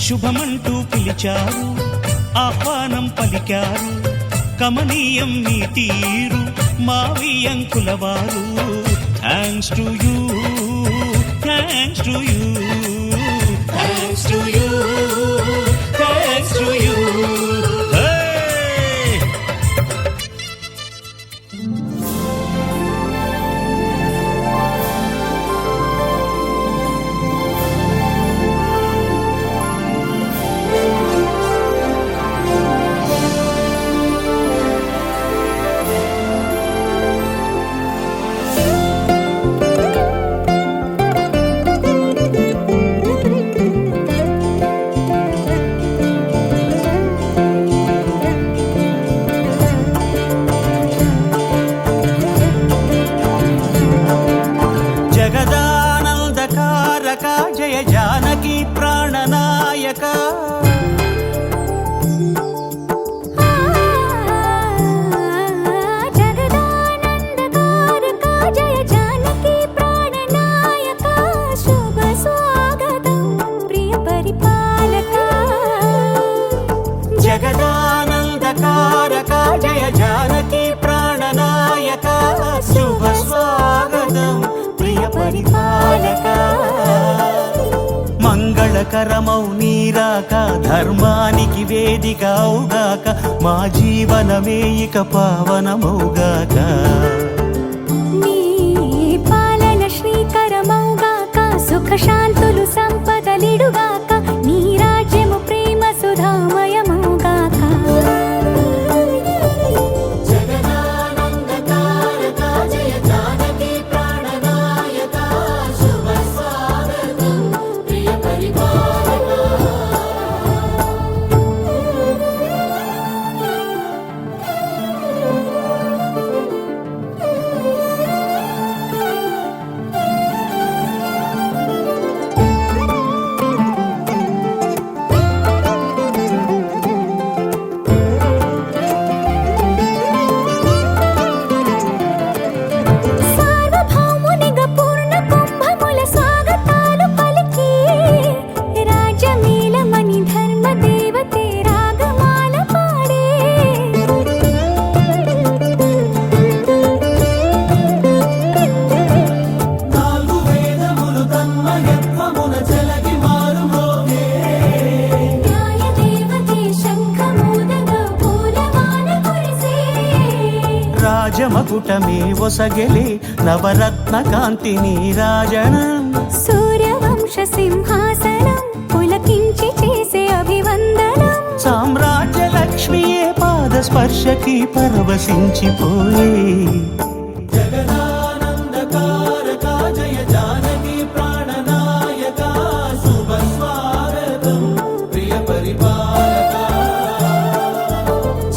శుభమంటూ పిలిచారు, ఆహ్వానం పలికారు, కమనీయం నీ తీరు మావియంకుల వారు. Thanks to you, thanks to you, thanks to you, thanks to you. జయ జానకి ప్రాణనాయక, జగదానందకారక జయ జానకి ప్రాణనాయక, శుభ స్వాగతం ప్రియ పరిపాలక. జగదానందకారక జయ జానకి ప్రాణనాయక, శుభ స్వాగతం ప్రియ పరిపాలక. మంగళకరమౌ నీరాక, ధర్మానికి వేదిక అవుగాక, మా జీవనమే ఇక పావనమౌగాక. నీ పాలన శ్రీకరమౌగాక, సుఖ శాంతులు సంపదలిడుగాక, నీ రాజ్యము ప్రేమ సుధామయమౌగాక. జగదానందకారక జయ కిరీటమే ఒసగెలే నవరత్న కాంతి నీరాజనం సూర్యవంశ సింహాసనం పులకించి చేసే అభివందనం సామ్రాజ్య లక్ష్మియే పాద స్పర్శకి పరవశించిపోయే జగదానందకారక జయ జానకి ప్రాణనాయక శుభ స్వాగతం ప్రియ పరిపాలక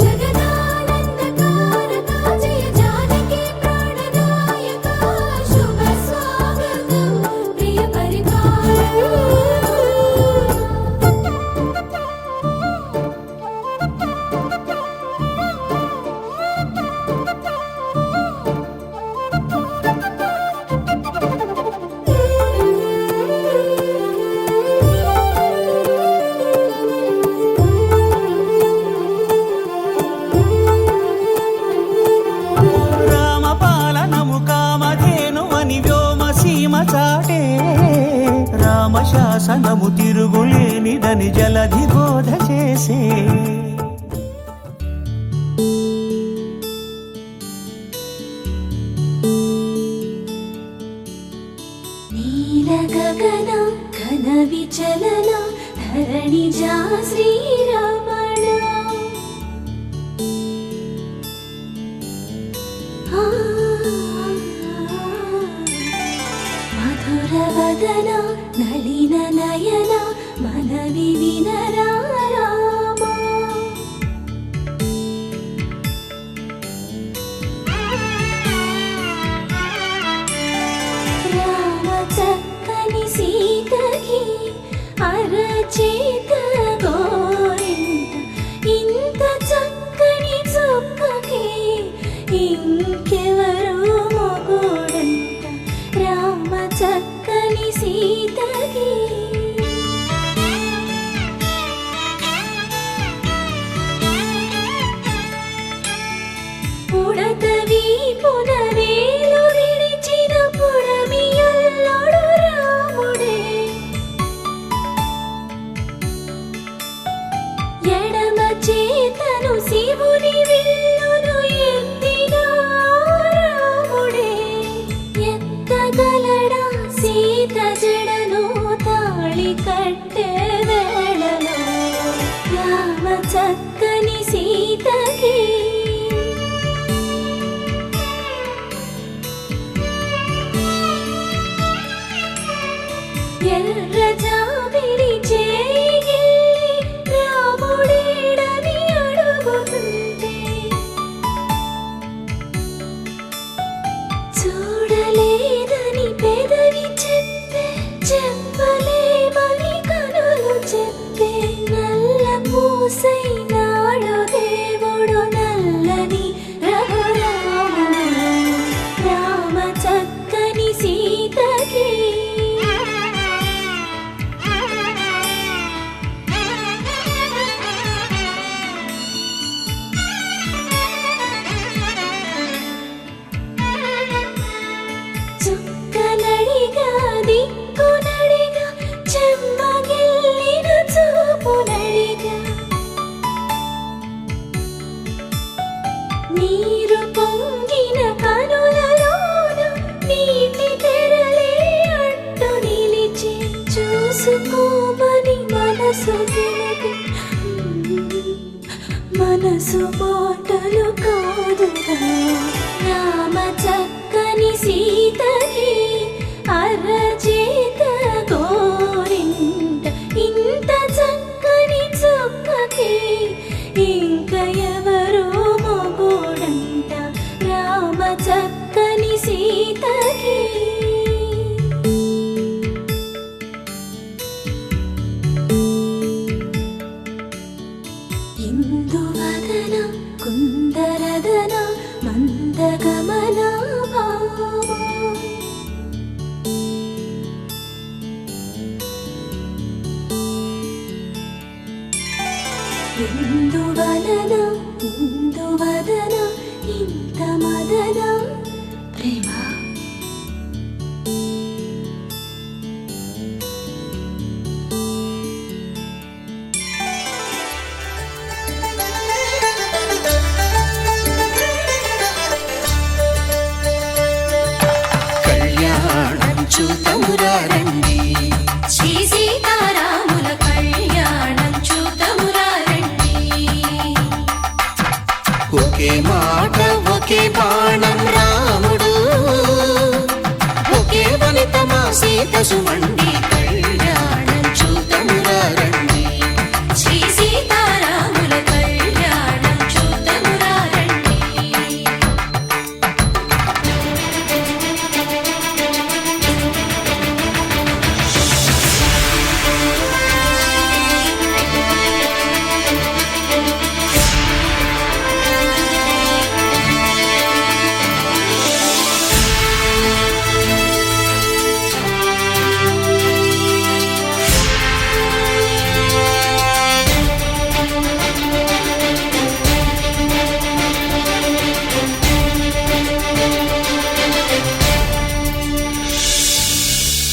జగదానందకారక జయ జానకి ప్రాణనాయక శుభ స్వాగతం ప్రియ రామపాలనము కామధేను అని వ్యోమ సీమ చాటే రామశాసనము తిరుగులేనిదని జలధి బోధ చేసే నీల గగన ఘన విచలన ధరణిజా శ్రీరమణ మధుర వదన నలిన నయన మనవి వినరా రామా రామ చక్కని సీతకి అరచేత గోరింట ఇంత చక్కని చుక్కకి ఇంకెవరు మొగుడంట రామ చక్కని సీతకి ఉడత వీపున వేలు విడిచిన పుడమియల్లుడు రాముడే ఎడమ చేతను శివుని విల్లును ఎత్తిన రాముడే ఎత్తగలడా సీత జడను తాళి కట్టే వేళలో రామ చక్కని సీతకి ఎర్ర జాబిలి చేయి రాముడేడని అడుగుతుంటే చూడలేదని పెదవి చెప్పే చెప్పలేమని కనులు చెప్పే నల్ల పూసై నాడు దేవుడు నల్లని రఘురాముడు రామ చక్కని సీతకి చుక్కనడిగా దిక్కునడిగా చెమ్మగిల్లిన చూపునడిగా నీరు పొంగిన కనులలోన నీటి తెరలే అడ్డు నిలిచి చూసుకోమని మనసు తెలిపి మనసు మాటలు కాదుగా రామ చక్కని సీతకి అరచేత గోరింట ఇంత చక్కని చుక్కకి ఇంక ఎవరు మొగుడంట రామ చక్కని సీతకి ఇందువదన కుందరదన మందగమన భామ ఇందువలన ఇందువదన ఇంత మదన ప్రేమ చూతమురా రండి. శ్రీ సీతారాముల కళ్యాణం చూతమురా రండి. ఒకే మాట ఒకే బాణం రాముడు, ఒకే వనిత మా సీత సుమండి కళ్యాణం చూతమురా రండి. శ్రీ సీతారాముల కళ్యాణం చూతమురా రండి.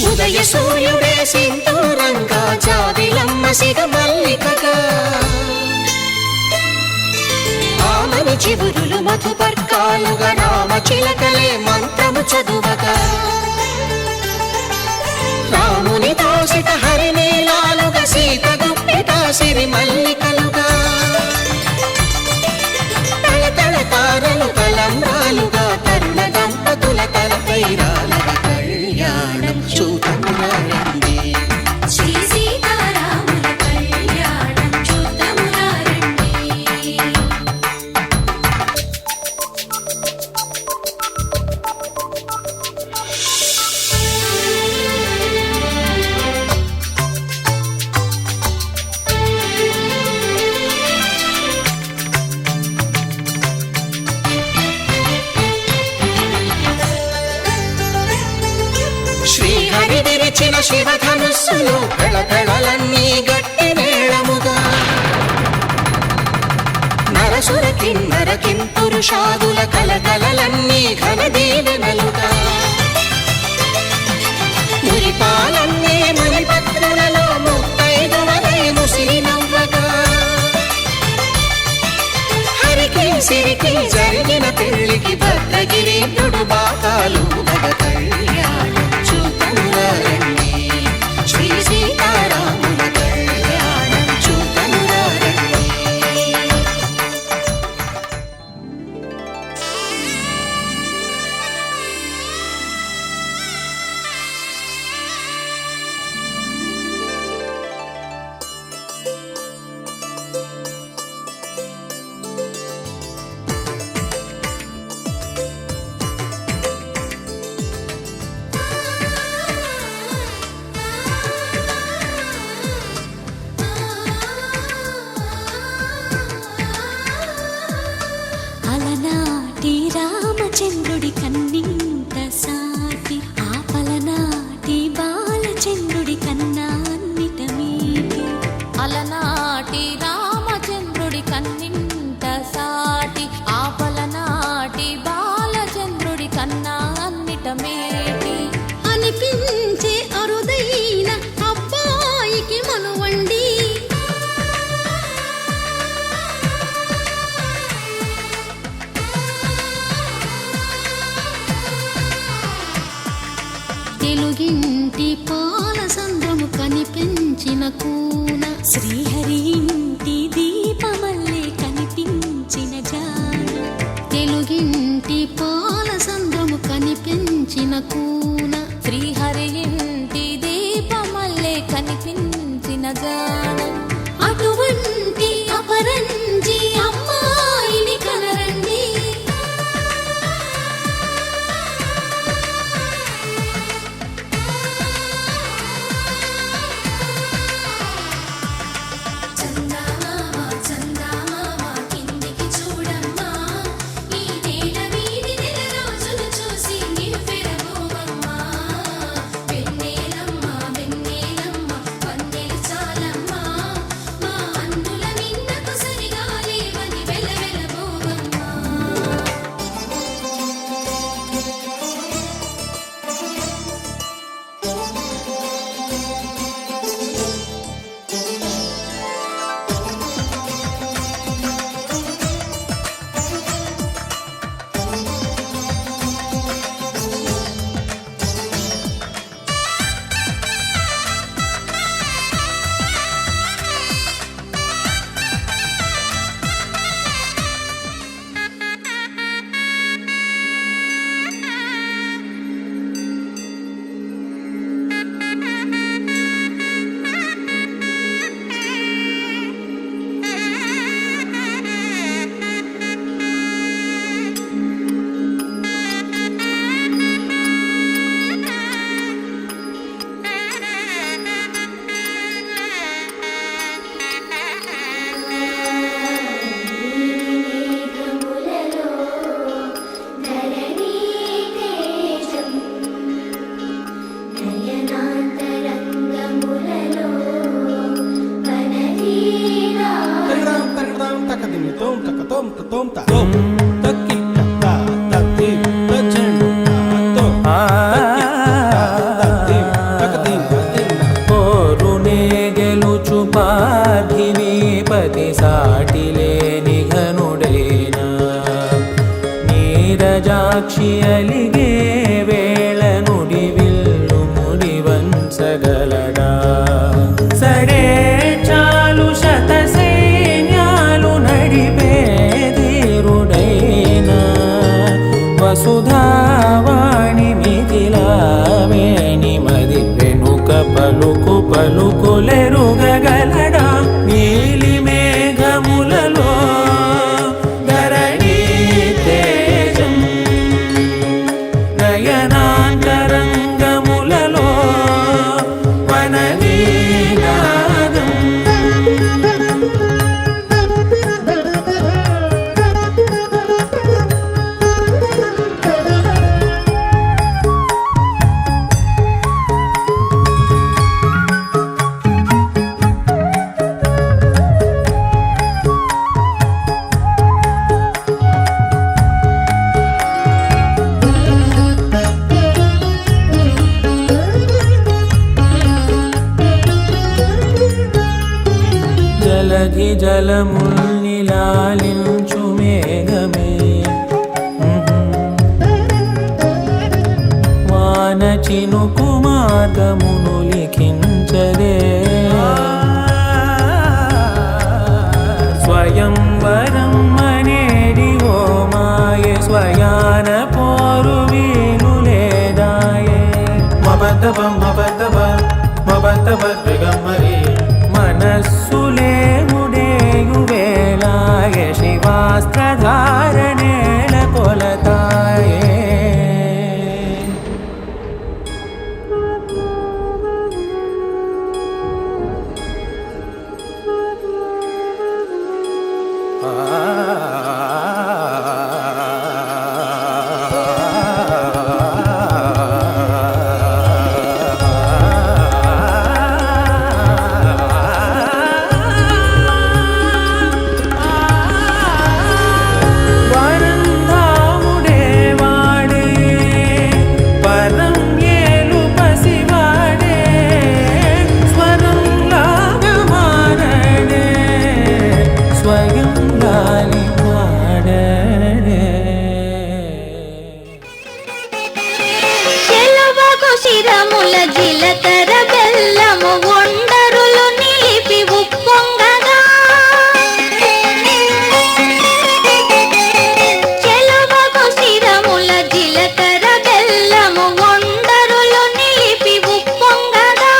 ఉదయ సూర్యుడే సింధూరంగా, జాబిలమ్మ సిగ మల్లికగా, ఆమని చివురులు మధుపర్కాలుగా, రామ చిలకలే మంత్రము చదువగా, రాముని దోసిట హరినీలాలుగా, సీత గుప్పిట సిరి మల్లికలుగా, తళతళ తారలు తలంబ్రాలుగా, తరుణ దంపతుల తలపైరాలుగా కళ్యాణం చూతమురా రండి. శ్రీ సీతారాముల కళ్యాణం చూతమురా రండి. శ్రీహరి విరిచిన శివధనుస్సులు పెళపెళలన్నీ గట్టి మేళముగా, నరసుర కిన్నర కింపురుషాదుల కలకలలన్నీ ఘన దీవెనలుగా, మురిపాలన్నీ మణిపత్రులలో ముత్తైదువలై ముసిరి నవ్వగా, హరికి సిరికి జరిగిన పెళ్లికి భద్రగిరీంద్రుడు బాకాలు కళ్యాణం చూతమురా రండి. శ్రీ సీతారాముల కళ్యాణం చూతమురా రండి. అలనాటి రామచంద్రుడి కన్నింత సాటి, ఆపలనాటి బాలచంద్రుడి కన్నా అన్నిట మీటి. అలనాటి రామచంద్రుడి కన్నింత సాటి, ఆపలనాటి బాలచంద్రుడి కన్నా అన్నిట మేటి. అనిపించే అరుదైన అబ్బాయికి మనువండి, తెలుగింటి పాల సంద్రము కనిపించిన కూన, శ్రీహరి ఇంటి దీపమల్లే కనిపించిన జాన. తెలుగింటి పాల సంద్రము కనిపించిన కూన, శ్రీహరి ఇంటి దీపమల్లే కనిపించిన జానం. అటువంటి అపరంజి అమ్మాయిని కనరండి. చందమామ చందమామ కిందికి చూడమ్మా, ఈ నేల వీడి నెల రోజులు చూసి నీవు పెరగోవమ్మా. అలిగే వేళ నుడివిల్లు ముడివంచగలడా సడే చాలు శత సైన్యాలు నడిపే ధీరుడైనా వసుధావాణి మిథిలావేణి మది వెనుక పలుకు పలుకులెరుగగలడా నీలి మేఘములలో ధరణి తేజం నయనాంతరంగములలో వననీనాదం జలధి జలముల్నిలాలించు మేఘమే వాన చినుకు మార్గమును లిఖించదే స్వయంవరం అనేడి ఓ మాయే స్వయాన పోరు వీలు లేదాయే మబద్దబం మబద్దబ మబద్దబ త్రిగమ్మరి మనస్సులే ముడేయు వేళాయ శివాస్త్రధారణేల కొలతాయే వరంధాముడే వాడే పరం ఏలు పసివాడే స్వరం లాగా మారడే స్వయం లాలి పాడడే చెలవకు శిరముల జిలకర బెల్లము ఒండరులు నిలిపి ఉప్పొంగగా చెలవకు శిరముల జిలకర బెల్లము ఒండరులు నిలిపి ఉప్పొంగగా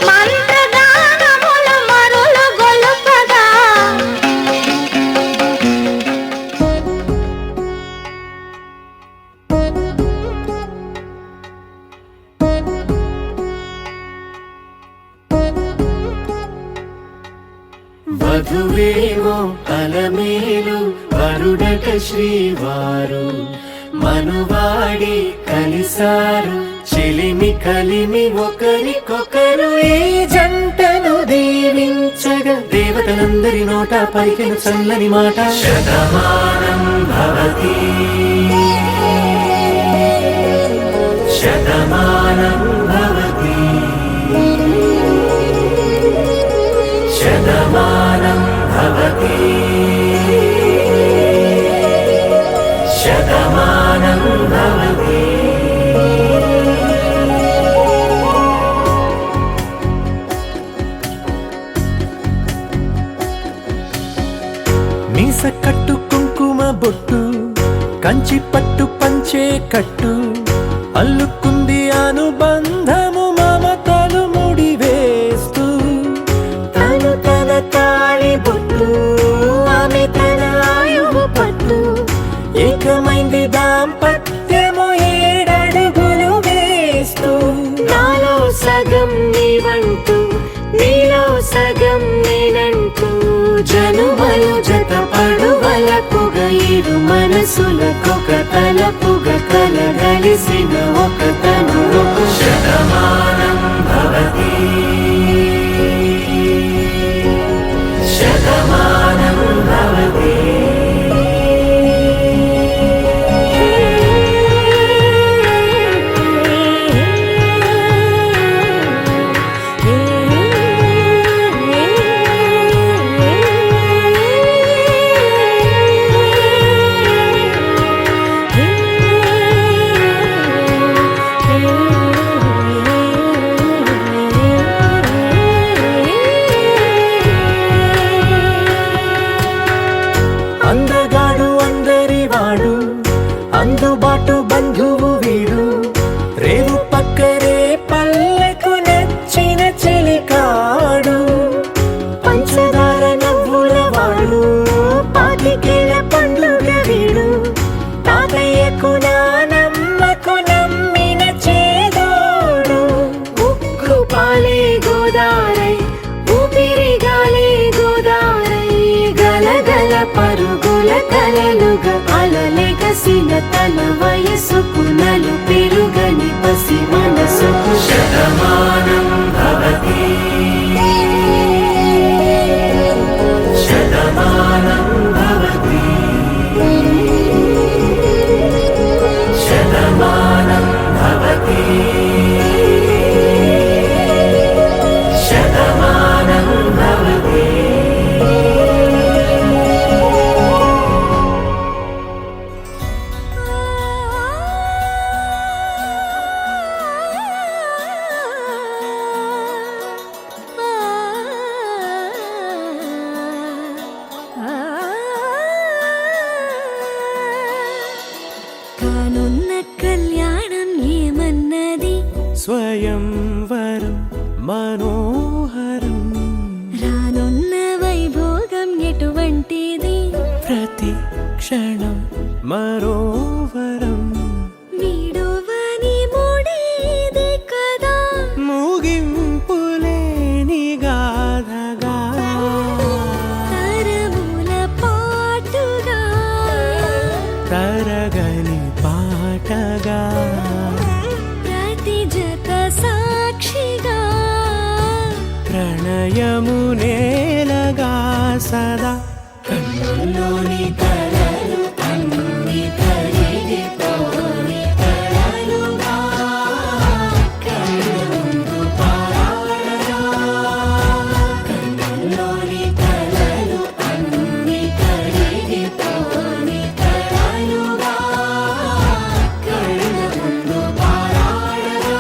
మంత్రగానముల మరులు గొలుపగా వధువేమో అలమేలు వరుడట శ్రీవారు మనువాడి కలిసారు చెలిమి కలిమి ఒకరికొకరు ఈ జంటను దీవించగా దేవతలందరి నోట పలికిన చల్లని మాట శతమానం భవతి శతమానం భవతి శతమానం భవతి శతమానం భవతి మీస కట్టు కుంకుమ బొట్టు కంచి పట్టు పంచే కట్టు అల్లుకుంది అనుబంధము మమతలు ముడివేస్తూ తను తన తాళి బొట్టు ఆమె తన ఆయువు పట్టు ఏకమైంది దాంపత్యము 7 అడుగులు వేస్తూ నాలో సగం నీవంటూ నీలో సగం నేనంటూ జనుమలు జత పడువలపుగ ఇరు మనసులకొక తలపుగ కలగలిసిన ఒక తను శతమానం భవతి శతమానం భవతి ఎదురుగా అలలెగసిన తన వయసుకు నలు పెరుగని పసి మనసుకు శతమానం భవతి శతమానం భవతి శతమానం భవతి శతమానం భవతి. కానున్న కళ్యాణం ఏమన్నది స్వయంవరం మనోహరం రానున్న వైభోగం ఎటువంటిది ప్రతి క్షణం మరోవరం వీడువని మూడేది కదా ముగింపులేని గాథగా తరముల పాటుగా తరగని పాటగా ప్రతి జత సాక్షిగా ప్రణయము నేలగా సదా కన్నుల్లోని కలలు అన్ని కరిగిపోని కలలుగా కళ్ళముందు పారాడగా కన్నుల్లోని కలలు అన్ని కరిగిపోని కలలుగా కళ్ళముందు పారాడగా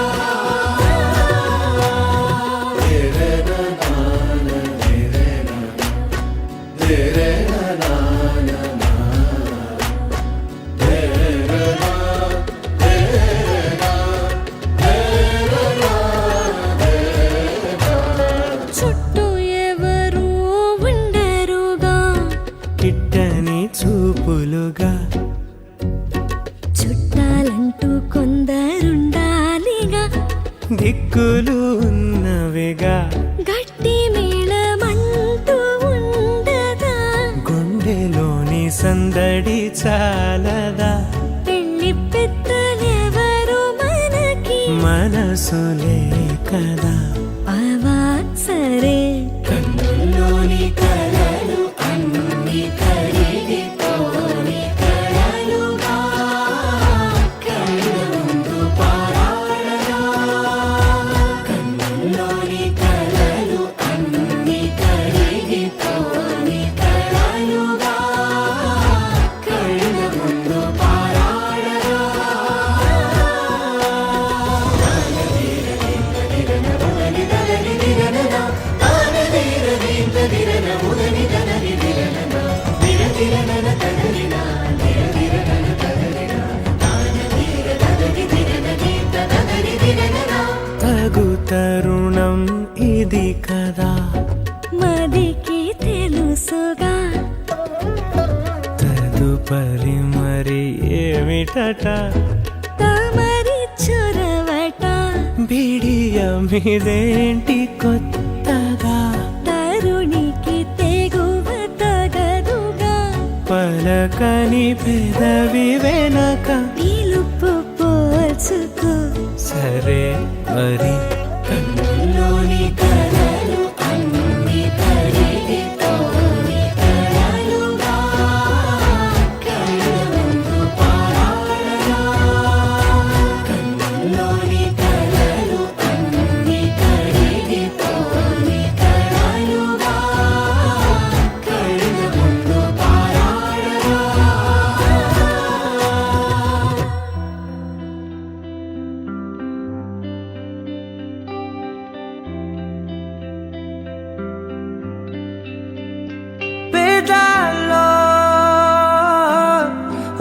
చుట్టూ ఎవరు ఉండరుగా కిట్టని చూపులుగా చుట్టాలంటూ కొందరుండాలిగా దిక్కులు ఉన్నవిగా గట్టి మేళమంటూ ఉండదా గుండెలోని సందడి చాలదా పెళ్లి పెద్దలెవరు మనకి మనసులే కదా అవా సరే కన్నుల్లోని కలలు అన్ని కరిగిపోని కలలుగా కళ్ళముందు పారాడగా కన్నుల్లోని కలలు అన్ని కరిగిపోని కలలుగా కళ్ళముందు పారాడగా తగు తరుణం ఇది కదా మదికి తెలుసుగా తదుపరి మరి ఏమిటట తమరి చొరవట బిడియమిదేంటి కొత్తగా తరుణికి తెగువ తగదుగా పలకని పెదవి వెనక పిలుపు పోల్చుకో సరే మరి కన్నుల్లోని కలలు అన్ని కరిగిపోని కలలుగా కళ్ళముందు పారాడగా కన్నుల్లోని కలలు అన్ని కరిగిపోని కలలుగా కళ్ళముందు పారాడగా. పేదాల్లో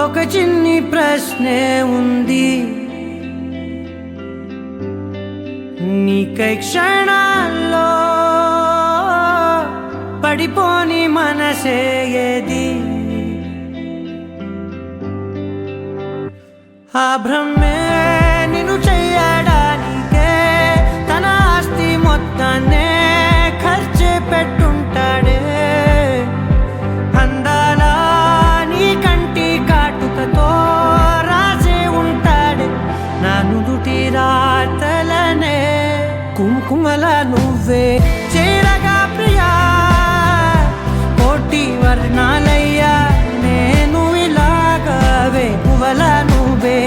ఒక చిన్ని ప్రశ్నే ఉంది నీకై క్షణాల్లో పడిపోని మనసే ఏది ఆ భ్రమే నిన్ను చెయ్యడానికే తన ఆస్తి మొత్తాన్నే ఖర్చు పెట్టుంటాడే అందాల నీ కంటి కుంకుమల నువ్వే చేరగా ప్రియా కోటి వర్ణాలయ్యా నేను ఇలాగవే పువ్వల నువ్వే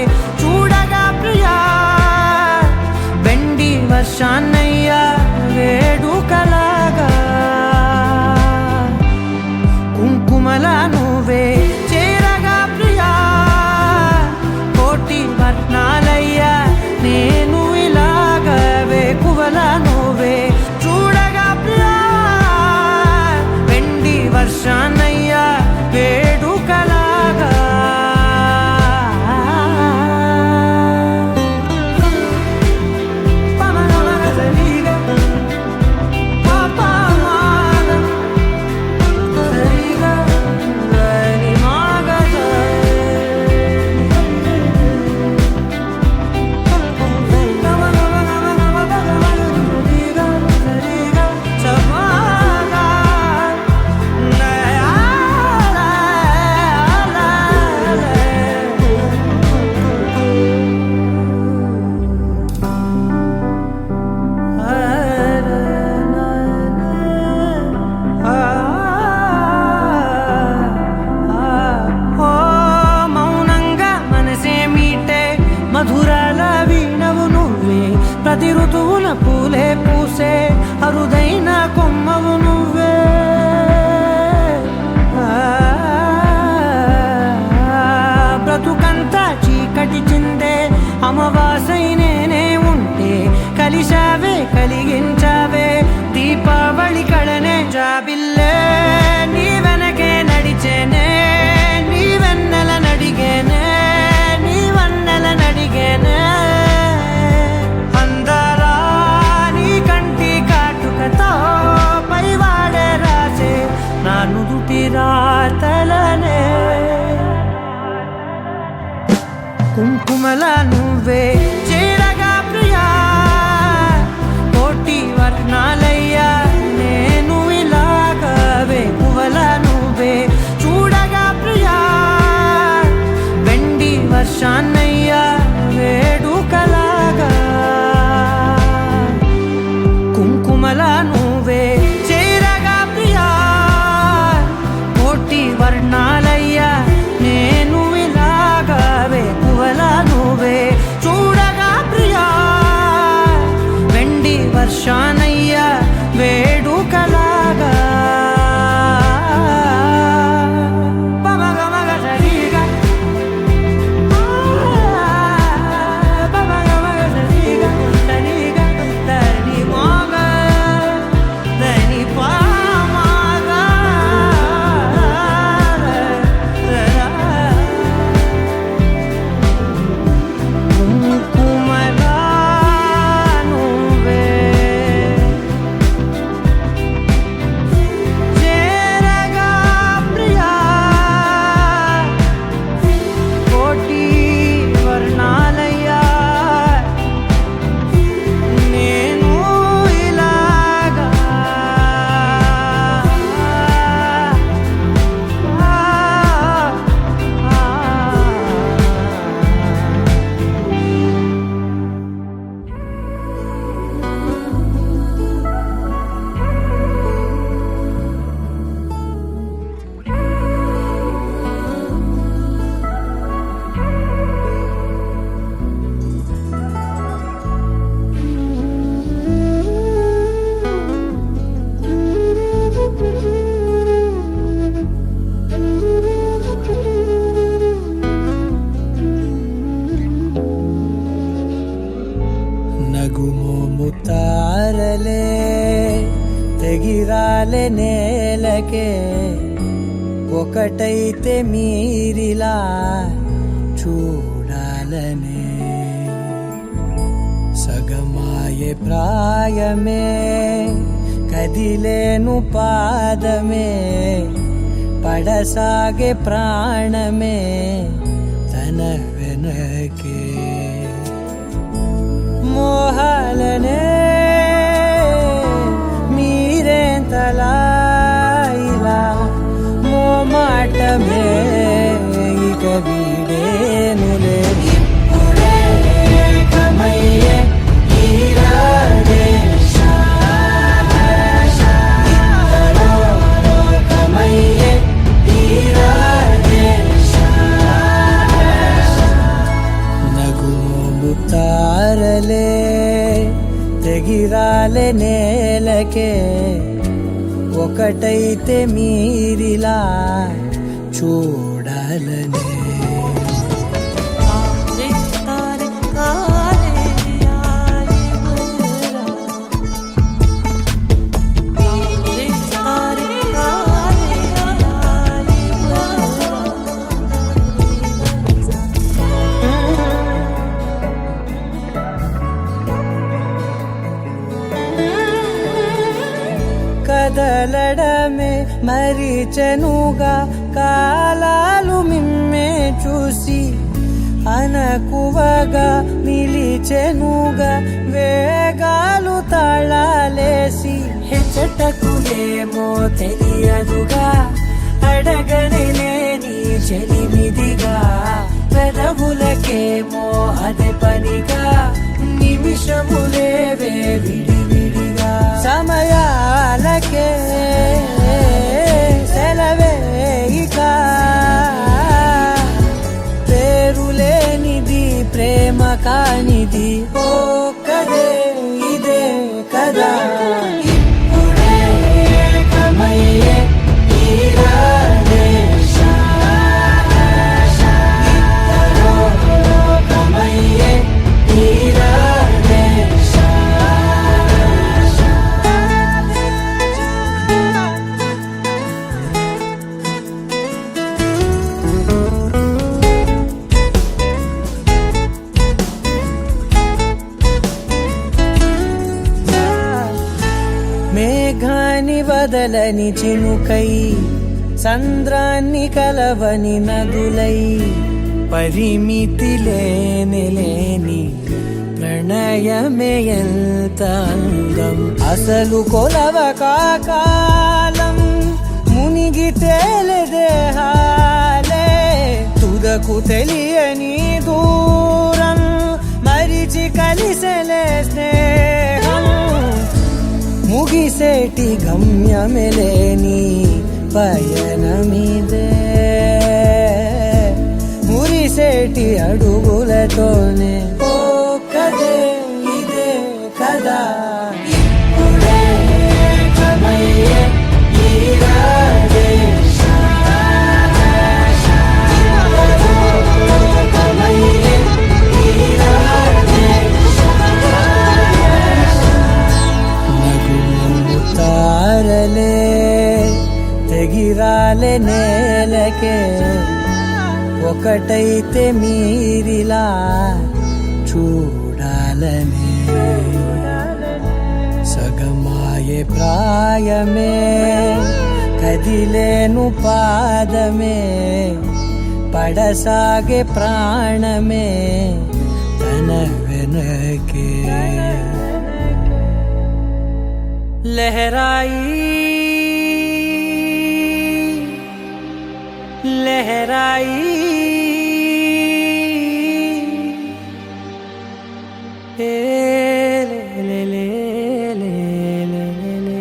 చూడగా ప్రియా వెండి వర్షాన్నయ్యా వేడుకలాగా కుంకుమల నువ్వే చేరగా ప్రియా కోటి వర్ణాలయ్యా నేను ఇలాగవే పువ్వల నువ్వే చూడగా ప్రియా వెండి వర్షాన్నయ్యా వేడుకలాగా మధురాల వీణవు నువ్వే ప్రతి ఋతువున పూలే పూసే అరుదైన కొమ్మవు నువ్వే బ్రతుకంతా చీకటి చిందే అమవాసై నేనే ఉంటే కలిశావే కలిగించావే దీపావళి కళనే జాబిల్లే నీ వెనకే నడిచేనే నీ వెన్నెల నడిగేనే నడిగేనే అందరా నీ కంటి కాటుకతో పైవాడే రాసే నా నుదుటి రాతలనే కుంకుమల నువ్వే చేరగా ప్రియా కోటి వర్ణాలయ్యా నేను ఇలాగవే పువ్వల నువ్వే చూడగా ప్రియా వెండి వర్షాన్నయ్యా వేడుకలాగా కుంకుమల నువ్వే చేరగా ప్రియా కోటి వర్ణాలయ్యా నేను ఇలాగవే పువ్వల నువ్వే చూడగా ప్రియా వెండి వర్షాన్నయ్యా వేడుకలాగా నగుమోముతారలే తెగిరాలే నేలకే ఒకటైతే మీరిలా చూడాలనే సగమాయే ప్రాయమే కదిలేను పాదమే పడసాగే ప్రాణమే తన వెనకే మోహాలనే మీరేంతలా ఇలా మోమాటమే ఇక వీడేనులే ఇప్పుడే కమయ్యే ఈరాడే ఊహలలే తెగిరాలే నేలకే ఒకటైతే మీరిలా చూడాలనే కదలడమే మరిచెనుగా కాలాలు మిమ్మే చూసి అనకువగా నిలిచెనుగా వేగాలు తాళాలేసి హెచ్చటకులేమో తెలియదుగా అడగని లేని చెలిమిదిగా పెదవులకేమో అదే పనిగా నిమిషములేవే విడివిడిగా సమయాలకే సెలవే ఇక పేరులేనిది ప్రేమ కానిది ఓ కదే ఇదే కదా ఇప్పుడే కమయ్యే ఈరాడే ఇద్దరో కమయ్యే ఈరాడే మేఘాన్ని వదలని చినుకై సంద్రాన్ని కలవని నదులై పరిమితి లేని ప్రణయమే ఎంత అందం అసలు కొలవ కాలం మునిగి తేలదేహాలే తుదకు తెలియని దూరం మరిచి కలిసెలే స్నేహం ముగిసేటి గమ్యమెలేని పయనమిదే మురిసేటి అడుగులతోనే ఓ కదే ఇదే కదా ఇప్పుడే కమయ్యే ఈరాడే కమయ్యే ఈరాడే తారలే తెగిరాలే నేలకే ఒకటైతే మీరిలా చూడాలనే సగమాయే ప్రాయమే కదిలేను పాదమే పడసాగే ప్రాణమే తన వెనకే लहराई लहराई ले ले ले ले ले ले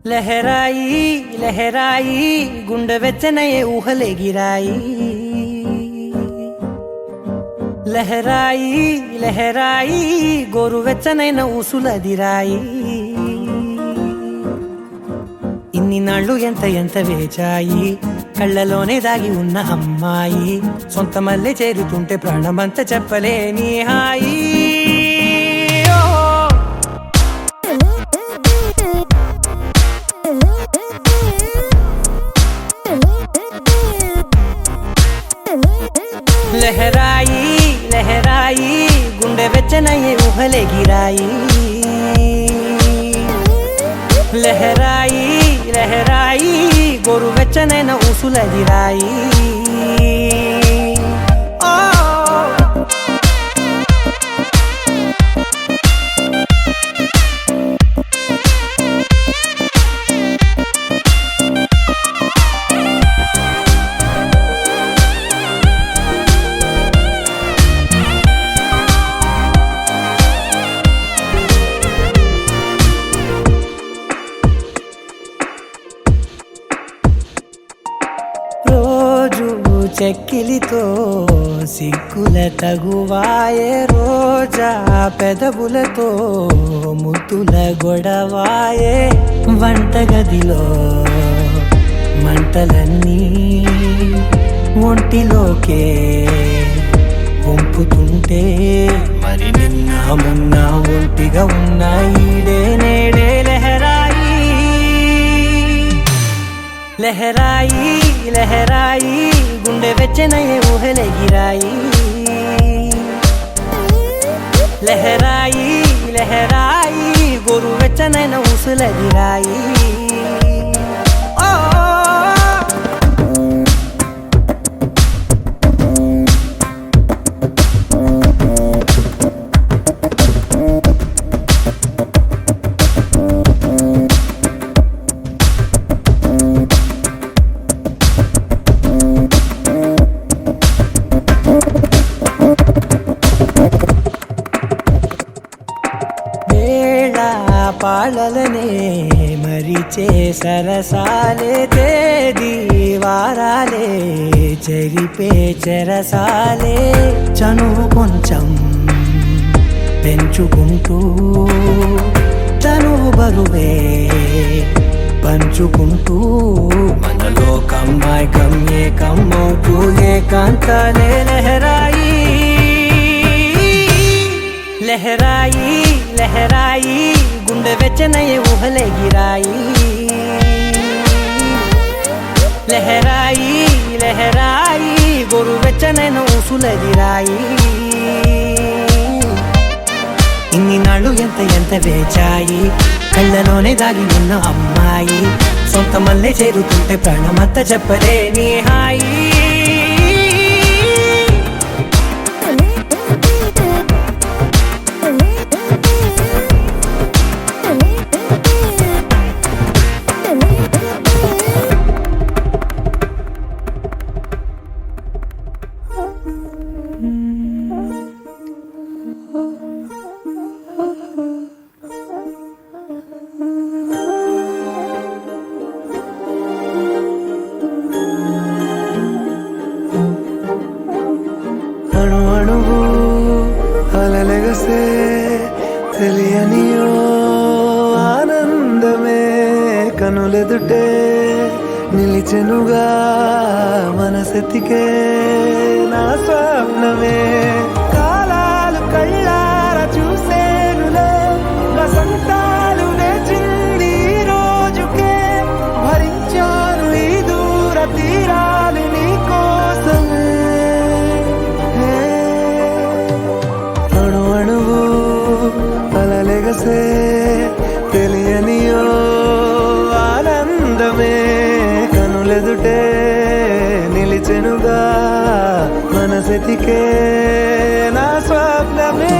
లహరాయి లహరాయి గుండె వెచ్చనయే ఊహలే గిరాయి లహరాయి లహరాయి గోరు వెచ్చనైన ఊసులదిరాయి ఇన్ని నాళ్ళు ఎంత వేచాయి కళ్ళలోనే దాగి ఉన్న అమ్మాయి సొంత మల్లె చేరుతుంటే ప్రాణమంతా చెప్పలేని హాయి లహరాయి లహరాయి గుండె వెచ్చనయ్యే ఊహలే గిరాయి లహరాయి లహరాయి గోరు వెచ్చనైన ఊసులదిరాయి చెక్కిలితో సిగ్గుల తగువాయే రోజా పెదవులతో ముద్దుల గొడవాయే వంటగదిలో మంటలన్నీ ఒంటిలోకే వంపుతుంటే మరి నిన్న మొన్న ఒంటిగా ఉన్న ఈడే నేడే లహరాయి లహరాయి లహరాయి గుండె వెచ్చనయే ఊహలెగిరాయి లహరాయి లహరాయి గోరు వెచ్చనైన ఊసులెగిరాయి పాలలనే మరిచే సరసాలే తేదీ వారాలే చెరిపే చెరసాలే చనువు కొంచెం పెంచుకుంటూ చనువు బరువే పంచుకుంటూ మనలో కమ్మాయి కమ్మే కమ్మవుతూ ఏకాంతాలే లహరాయి లహరాయి లహరాయి గుండె వెచ్చనయే ఊహలెగిరాయి లహరాయి లహరాయి గోరు వెచ్చనైన ఊసులెగిరాయి ఇన్ని నాళ్ళు ఎంత వేచాయి కళ్ళలోనే దాగి ఉన్న అమ్మాయి సొంత మల్లె చేరుతుంటే ప్రాణమంతా చెప్పలేని హాయి అణువు అలలెగసే తెలియనియో ఆనందమే కనులెదుటే నిలిచెనుగా మనసెతికే నా స్వప్నమే కాలాలు కళ్ళార చూసేనులే వసంతాలు వేచింది ఈ రోజుకే భరించాను ఈ దూర తీరాలు నీ కోసమే అణువు అలలెగసే తెలియనియో ఆనందమే కనులెదుటే నిలిచెనుగా మనసెతికే నా స్వప్నమే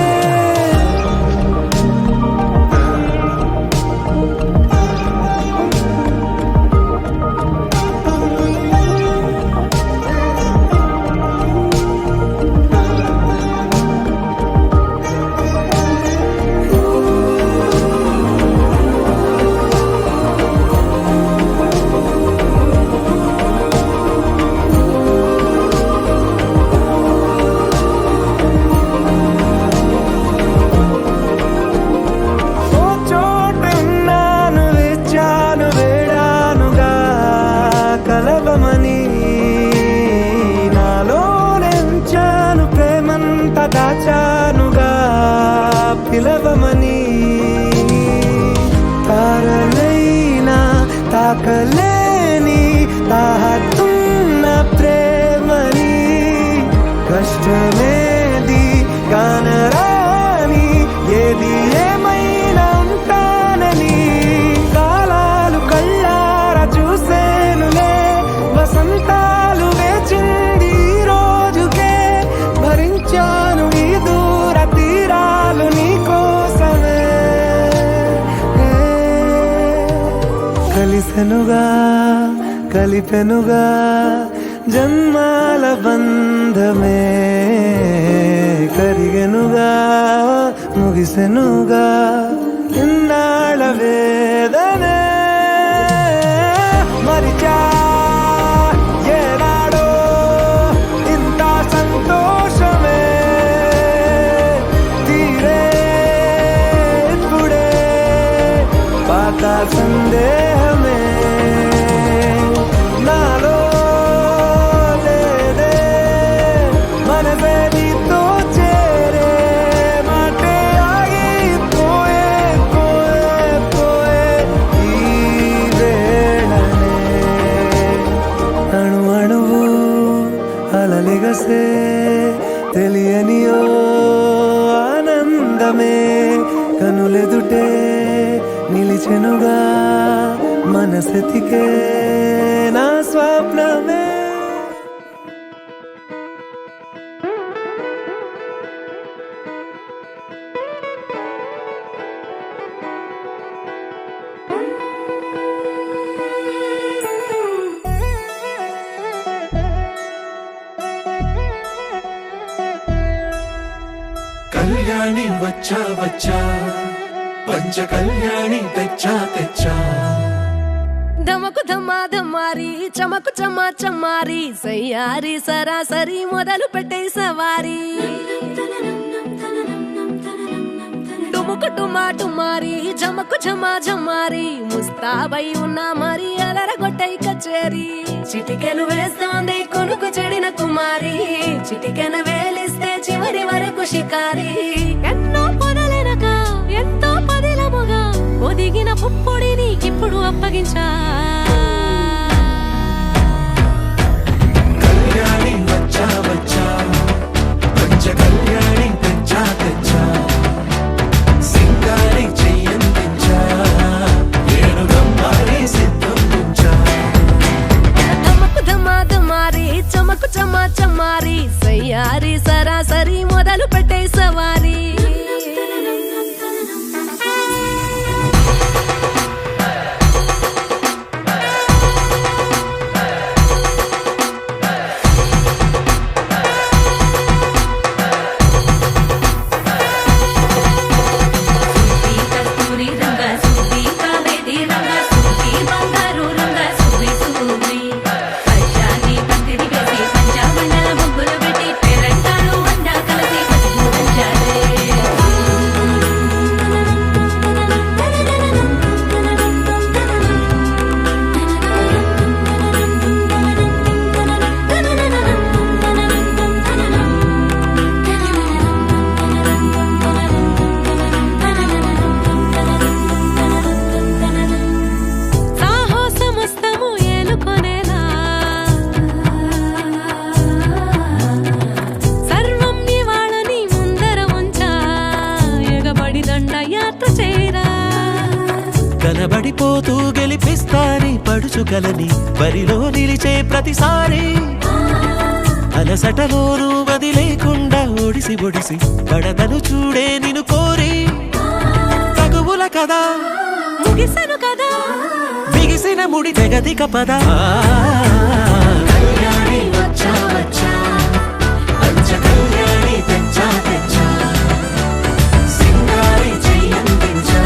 కలవమని నాలోనెంచాను ప్రేమంత దాచానుగా పిలవమని తారలైనా తాకలేని తాహతున్న ప్రేమని కష్టమేది కానరాని ఏది ఏమైనా ఉంటానని కాలాలు కళ్ళార చూసేనులే వసంతాలు వేచింది ఈ రోజుకే భరించాను ఈ దూర తీరాలు నీ కోసమే కలిసెనుగా కలిపెనుగా జన్మాల బంధమే కరిగెనుగా ముగిసెనుగా ఇన్నాళ్ళ వేదనే మరిచా ఏనాడో కలిపెనుగా మనసెతికే నా స్వప్నమే కళ్యాణి వచ్చా వచ్చా పంచ కళ్యాణి తెచ్చా తెచ్చా ధమకు ధమా ధమారి చమకు చమా చమారి సయ్యారి సరాసరి మొదలు పెట్టే సవారి డుముకు టుమా టుమారి జమకు ఝమా ఝమారి ముస్తాబై ఉన్నా మరి అలరగొట్టై కచేరి చిటికెను వేస్తోంది కొనుకు చెడిన కుమారి చిటికెన వేలిస్తే చివరి వరకు షికారి ఎన్నో పొదలెనక ఎంతో పదిలముగా ఒదిగిన పుప్పొడి నీకిప్పుడు అప్పగించా కళ్యాణి వచ్చా వచ్చా పంచ కళ్యాణి తెచ్చా తెచ్చా సింగారి చెయ్యందించా నేను గమ్మారి సిద్ధందించా ధమకు ధమా ధమారి చమకు చమా చమారి సయ్యారి సరాసరి మొదలు పెట్టే సవారి కనబడిపోతూ గెలిపిస్తాని పడుచుకలని బరిలో నిలిచే ప్రతిసారి అలసటలోనూ వదిలేకుండా ఒడిసి ఒడిసి పడదను చూడే నిన్ను కోరి తగువుల కదా ముగిసెను కదా బిగిసిన ముడి తెగదిక పదా కళ్యాణి వచ్చా వచ్చా పంచ కళ్యాణి తెచ్చా తెచ్చా సింగారి చెయ్యందించా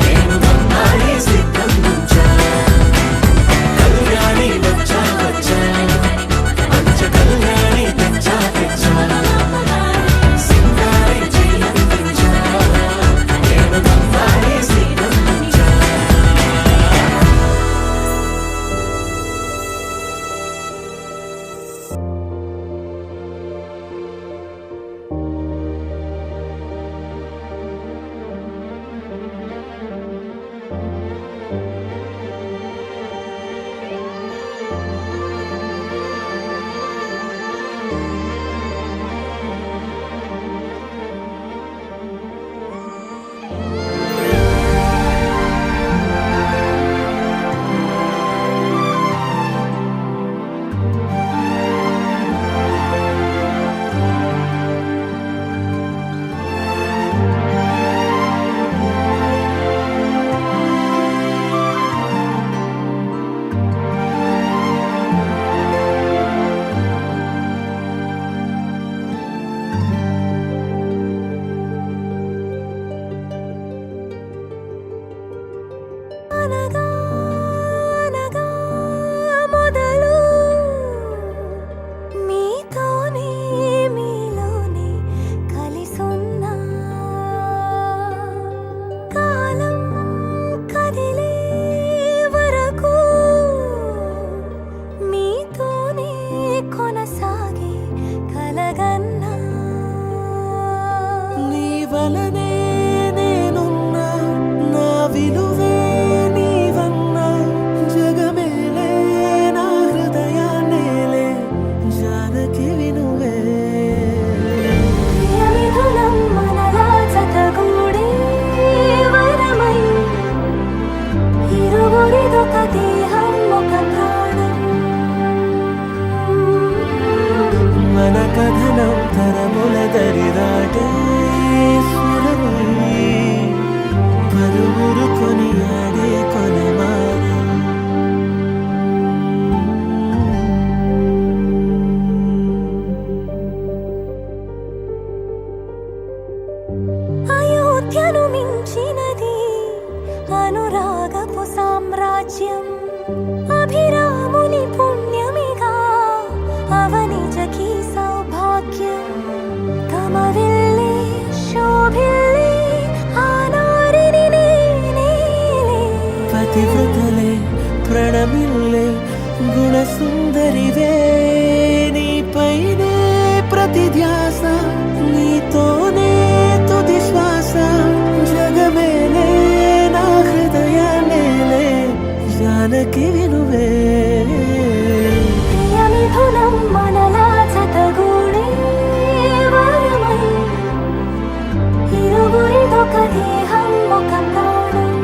నేను గమ్మారి సిద్ధందించా కళ్యాణి వచ్చా వచ్చా పంచ కళ్యాణి తెచ్చా తెచ్చా సింగారి చెయ్యందించా నేను గమ్మారి సిద్ధందించా రాజ్యం అభిరాముని పుణ్యమిగా అవనిజకి సౌభాగ్యం కమవిల్లే శోభిల్లే ఆనారిని నేనే పతివ్రతలే ప్రణమిల్లే గుణసుందరివే నీపైనే ప్రతి ధ్యాస నీతోనే తుది శ్వాస జగమేలే నా హృదయాలేలే జానకి వినువే ప్రియమిథునం మనలా జతగూడే వరమై ఇరువురిదొక దేహం ఒక ప్రాణం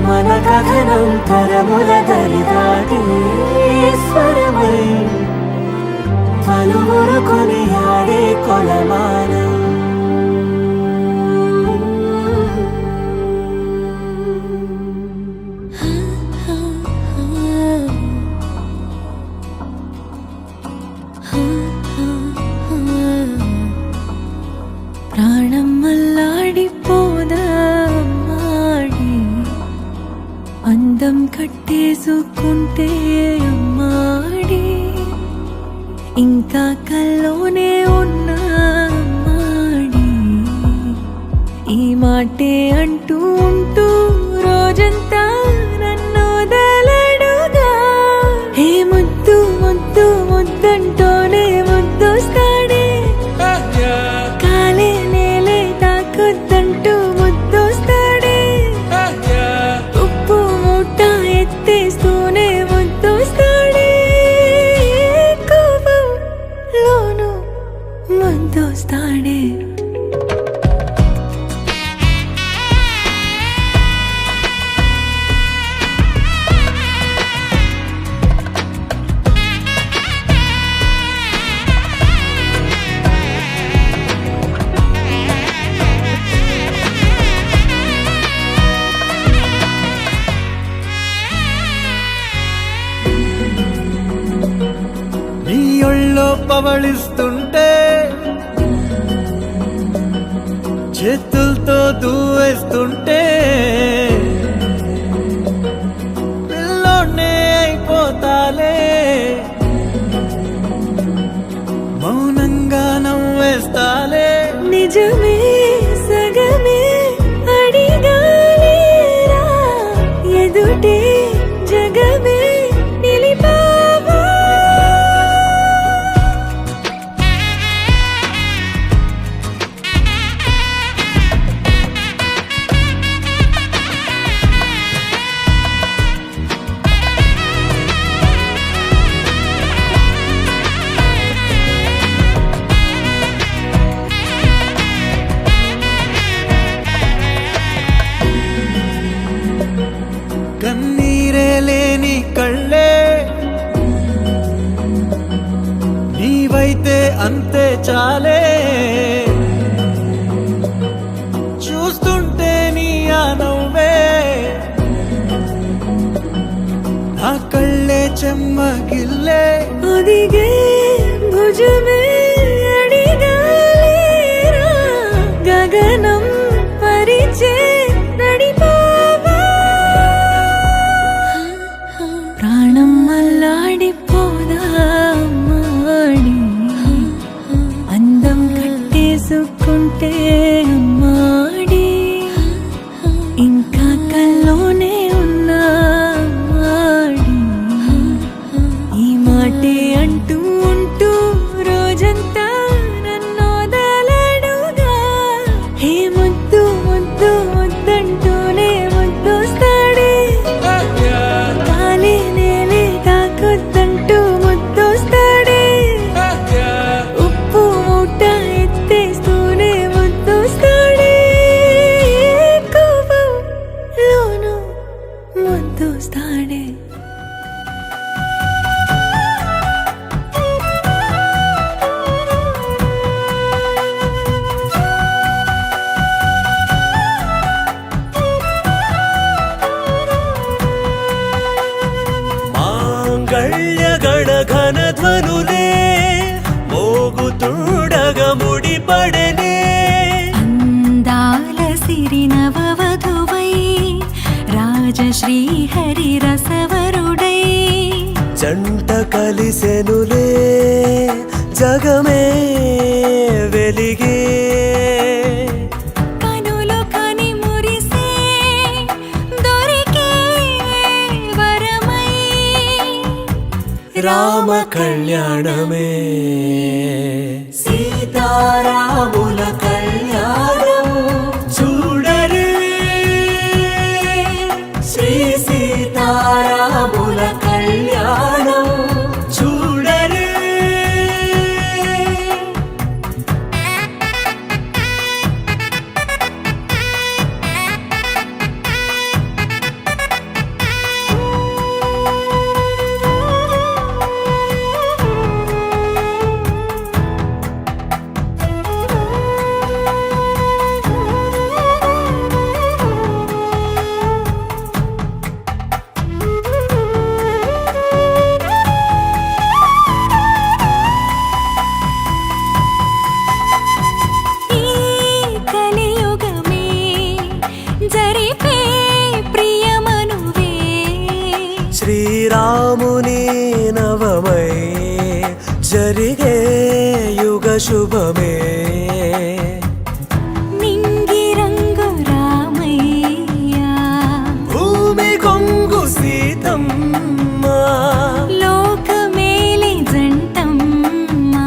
మన కథనం తరముల దరిదాటి స్వరమై పలువురు కొనియాడే కొలమానం ప్రాణం అల్లాడిపోదామాడి అందం కట్టేసుకుంటే అమ్మాడి ఇంకా కల్లోనే ఉన్నామాడి ఈ మాటే అంటూ ఉంటూ రోజంతా నన్ను వదలడుగా హే ముద్దు ముద్దు ముద్దంటూనే ముద్దొస్తాడే కాలే నేలే తాకొద్దంటూ ముద్దొస్తాడే ఉప్పు మూట ఎత్తేస్తూనే ముద్దొస్తాడే కోపంలోను ముద్దొస్తాడే నీ ఒళ్ళో పవళిస్తుంటే చేతులతో దూవేస్తుంటే పిల్లోనే అయిపోతాలే మౌనంగా నవ్వేస్తాలే నిజమే సగమే అడిగాలేరా ఎదుటే జగమే నిలిపావా కన్నీరే లేని కళ్ళే నీవైతే అంతే చాలే చూస్తుంటే నీ ఆ నవ్వే నా కళ్ళే చెమ్మగిల్లే ఒదిగే భుజమే అడిగాలేరా గగనం పరిచే నడిపావా ప్రాణం అల్లాడిపోదామాడి అందం కట్టేసుకుంటే అమ్మాడి ఇంకా కల్లోనే ఉన్నామాడి ఈ మాటే అంటూ ఉంటూ రోజంతా నన్ను వదలడుగా హే ముద్దు ముద్దు ముద్దంటూనే ముద్దొస్తాడే కాలే నేలే తాకొద్దంటూ ముద్దొస్తాడే ఉప్పు మూట ఎత్తేస్తూనే ముద్దొస్తాడే కోపంలోను ముద్దొస్తాడే మాంగళ్య గణ ఘన ధ్వనులే మోగుతుండగ ముడిపడనే అందాల సిరినవ వధువై శ్రీహరి రసవరుడై జంట కలిసెనులే జగమే వెలిగే కనులు కని మురిసే దొరికే వరమై రామ కళ్యాణమే సీతారాముల కళ్యాణం చూడరే శ్రీ సీతారాముల కళ్యాణం చూడరే ఈ కలియుగమే జరిపే ప్రియమనువే శ్రీరాముని నవమై జరిగే యుగ శుభమే నింగి రంగు రామయ్యా భూమి కొంగు సీతమ్మ లోకమేలే జంటమ్మా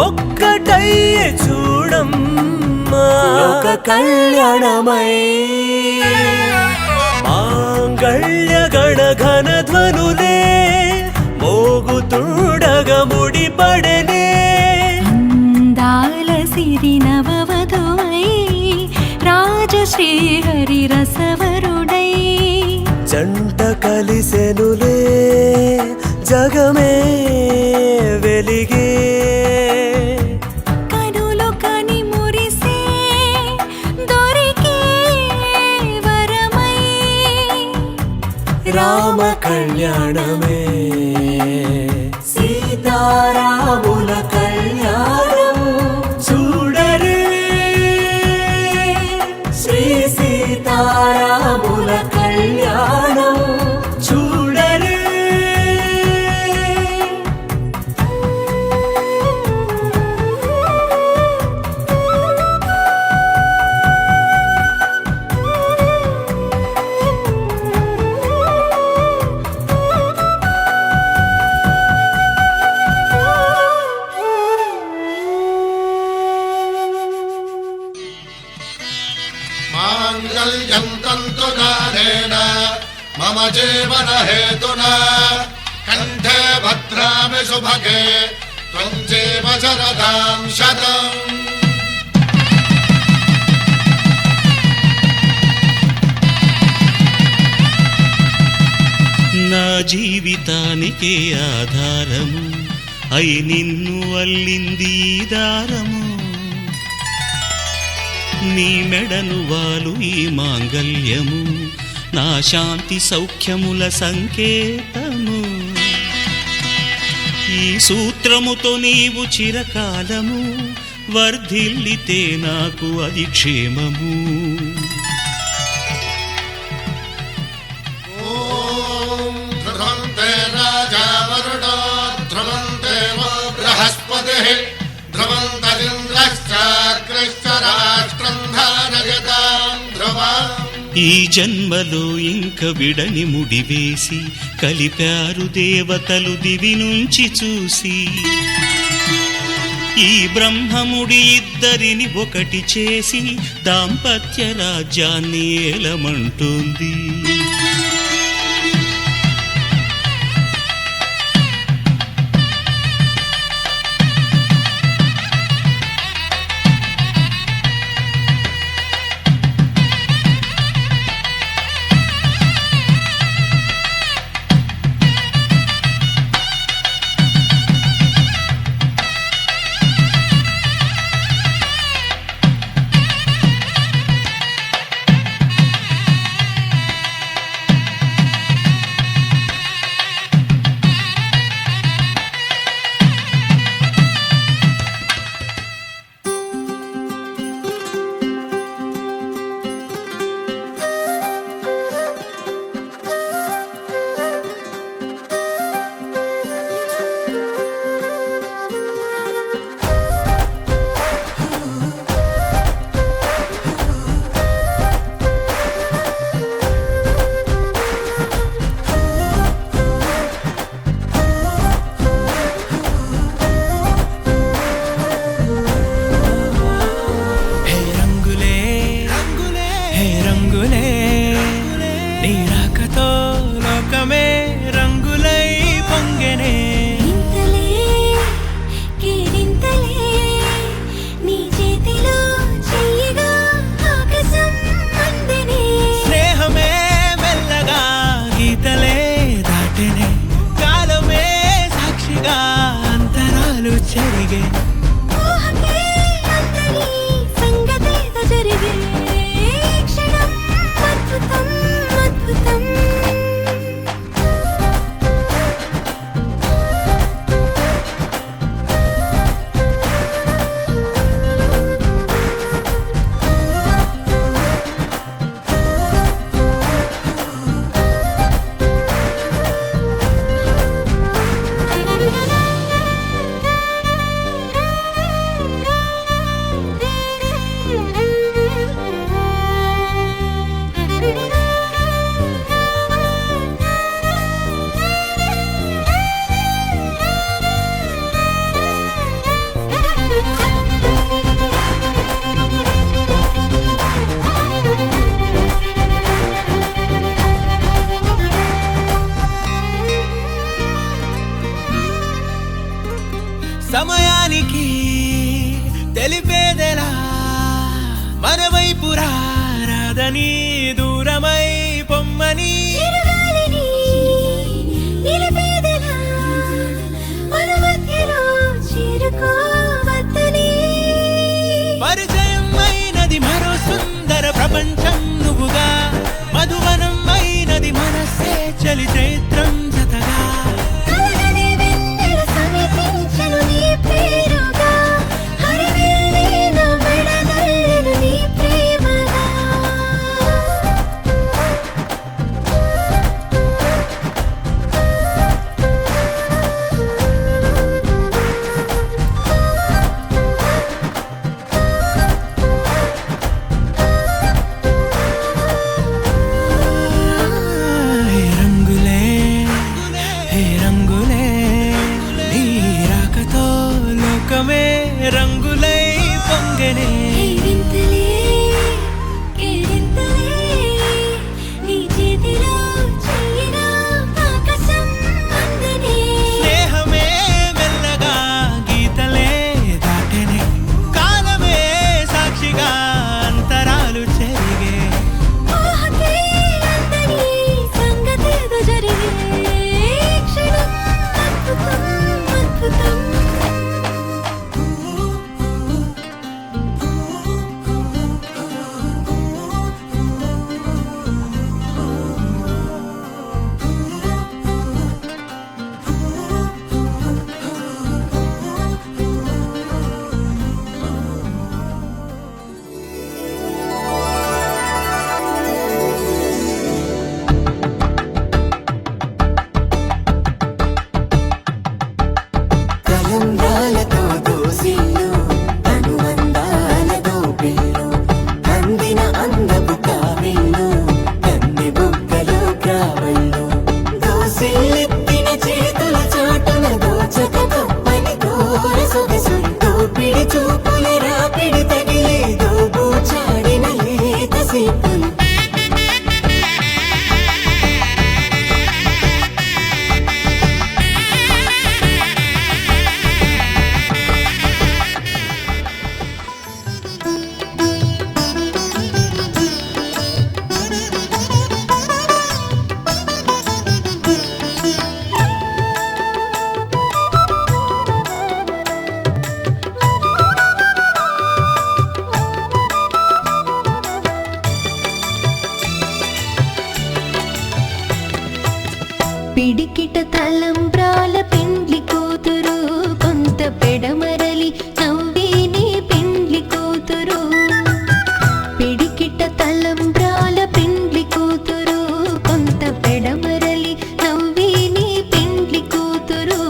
ఒక్కటయ్యే చూడమ్మా లోక కళ్యాణమై మాంగళ్య గణ ఘన ధ్వనులే మోగుతుండగ ముడిపడనే అందాల సిరి నవవధువై రాజశ్రీహరి రసవరుడై జంట కలిసెనులే జగమే వెలిగే కనులు కని మురిసే దొరికే వరమై రామ కళ్యాణమే సీతారాముల కళ్యాణం చూడరే శ్రీ సీతారాముల కళ్యాణం చూడరే माङ्गल्यं तन्तुकारेण मम जीवनहेतुना कण्ठे भद्रामि सुभगे त्वं जीव शरदां शतम् నా జీవితానికే ఆధారము అయి నిన్ను అల్లింది ఈ దారము నీ మెడను వాలు ఈ మాంగల్యము నా శాంతి సౌఖ్యముల సంకేతము ఈ సూత్రముతో నీవు చిరకాలము వర్ధిల్లితే నాకు అది క్షేమము ध्रुवन्ते राजा वरुणो ध्रुवन्ते वो बृहस्पतिः ध्रुवन्तरिन्द्रश्चाग्रश्च राष्ट्रं धारयतां ध्रुवम् ఈ జన్మలో ఇంక విడని ముడివేసి కలిపారు దేవతలు దివి నుంచి చూసి ఈ బ్రహ్మముడి ఇద్దరిని ఒకటి చేసి దాంపత్య రాజ్యాన్ని ఏలమంటోంది చలి చైత్రం జతగా కలగని వెన్నెల సమీపించెను నీ పేరుగా హరివెల్లి నా మెడనల్లెను నీ ప్రేమగా హే రంగులే హే రంగులే నీ రాకతో లోకమే రంగులై పొంగనే కేరింతలే కేరింతలే నీ చేతిలో చెయ్యినా ఆకాశం అందనే స్నేహమే మెల్లగా గీతలే దాటెనే కాలమే సాక్షిగా అంతరాలు చెరిగే ఊహకే అందని సంగతేదో జరిగే క్షణం అద్భుతం అద్భుతం తలంబ్రాలతో దోసిల్లు అనుబంధాలతో పిల్లు అందిన అందపు కావిళ్ళు కన్నె బుగ్గలు గ్రావళ్ళు దోసిల్లెత్తిన చేతుల చాటున దోచక తప్పని దూర సొగసులు దోపిడి చూపుల రాపిడి తగిలే దోబూచాడిన లేత సీపులు పిడికిట తలంబ్రాల పెండ్లి కూతురు కొంత పెడమరలి నవ్విని పెండ్లి కూతురు పిడికిట తలంబ్రాల పెండ్లి కూతురు కొంత పెడమరలి నవ్విని పెండ్లి కూతురు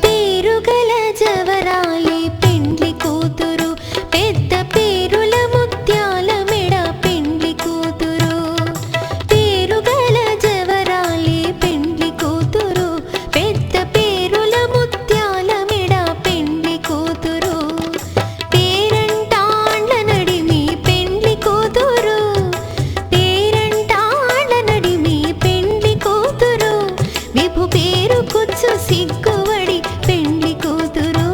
పేరుగల జవరాలి పెండ్లి కూతురు పెద్ద పేరుల ముత్యాల మెడ పెండ్లి కూతురు పేరుగల జవరాలి పెండ్లి కూతురు పెద్ద పేరుల ముత్యాల మెడ పెండ్లి కూతురు పేరంటాండ్ల నడిమి పెండ్లి కూతురు పేరంటాండ్ల నడిమి పెండ్లి కూతురు విభు పేరు కుచ్చు సిగ్గువడి పెండ్లి కూతురు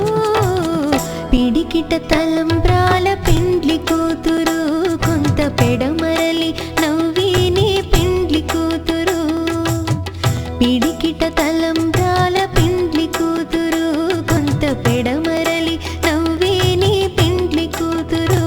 పిడికిట తలంబ్రాల పెండ్లి కూతురు కొంత పెడమరలి నవ్విని పెండ్లి కూతురు పిడికిట తలంబ్రాల పెండ్లి కూతురు కొంత పెడమరలి నవ్విని పెండ్లి కూతురు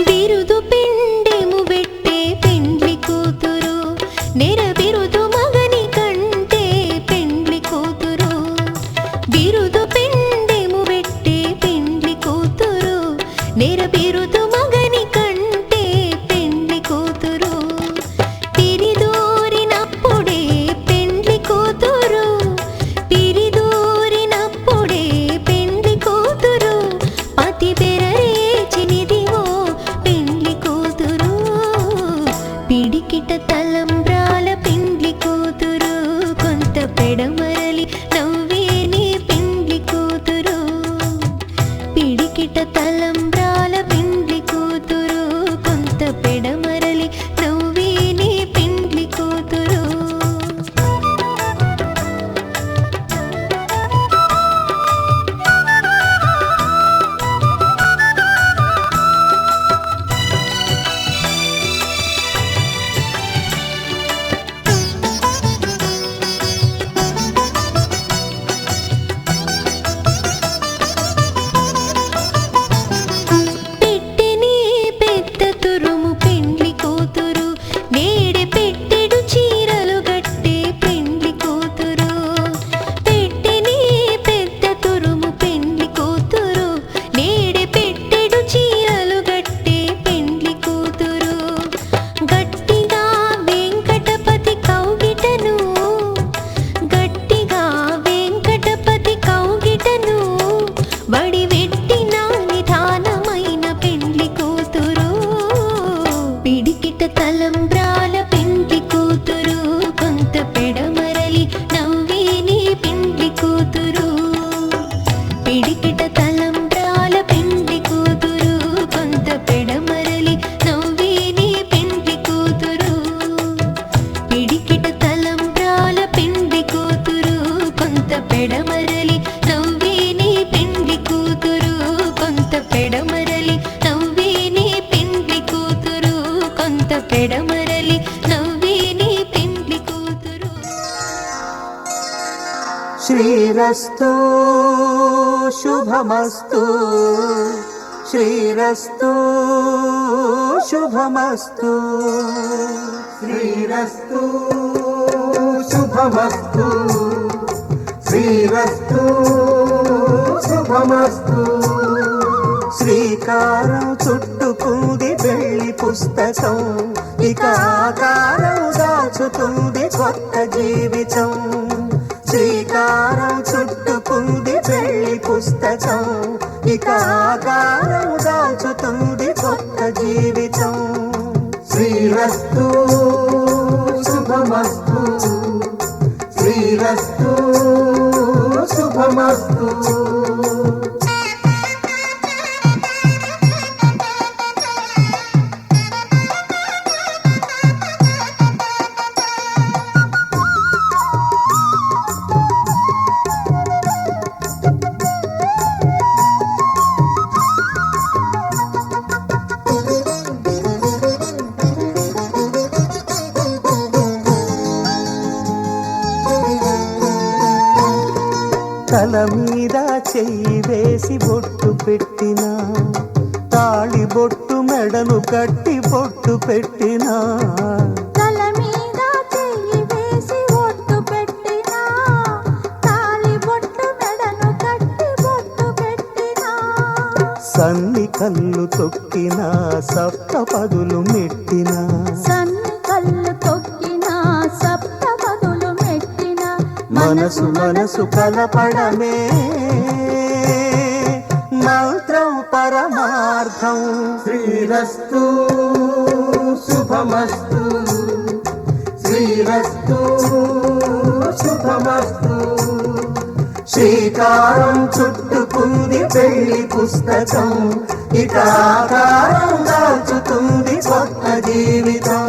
బిరుదు పిండెము పెట్టే పెండ్లి కూతురు నెర బిరుదు మగని కంటే పెండ్లి కూతురు బిరుదు పిండెము పెట్టే పెండ్లి కూతురు నెర బిరుదు మగని కంటే పెండ్లి కూతురు పిరిదూరినప్పుడే పెండ్లి కూతురు పిరిదూరినప్పుడే పెండ్లి కూతురు పతి పెరరేచినిదివో పెండ్లి కూతురు పిడికిట తలంబ్రా తలంబ్రాల పెండ్లి కూతురు కొంత పెడమరలి నవ్వే నీ పెండ్లి కూతురు పిడికిట తలంబ్రాల పెండ్లి కూతురు కొంత పెడమరలి నవ్వే నీ పెండ్లి కూతురు పిడికిట తలంబ్రాల పెండ్లి కూతురు కొంత పెడమరలి నవ్వే నీ పెండ్లి కూతురు కొంత పెడమరలి నవ్వే నీ పెండ్లి కూతురు కొంత పెడమరలి నవ్వే నీ పెండ్లి కూతురు శ్రీరస్తు శుభమస్తు శ్రీరస్తు శుభమస్తు శ్రీరస్తు శుభమస్తు శ్రీరస్తు శుభమస్తు శ్రీకారం చుట్టుకుంది వెళ్ళి పుస్తకం ఇక ఆకారం దాచుతుంది కొత్త జీవితం శ్రీకారం చుట్టుకుంది వెళ్ళి పుస్తకం ఇక ఆకారం దాచుతుంది కొత్త జీవితం శ్రీరస్తు శుభమస్తు శ్రీరస్తు శుభమస్తు తల మీద చెయ్యి వేసి బొట్టు పెట్టినా తాళి బొట్టు మెడను కట్టి బొట్టు పెట్టినా తల మీద చెయ్యి వేసి ఒట్టు పెట్టినా తాళి బొట్టు మెడను కట్టి బొట్టు పెట్టినా సన్ని కళ్ళు తొక్కినా సప్త పదులు మెట్టినా సన్ని కళ్ళు తొక్కినా సప్త పదులు మెట్టినా మనసు మనసు కలపడమే మంత్రం పరమార్థం శ్రీరస్తు శుభమస్తు శ్రీరస్తు శుభమస్తు శ్రీకారం చుట్టుకుంది పెళ్లి పుస్తకం ఇక ఆకారం దాచుతుంది కొత్త జీవితం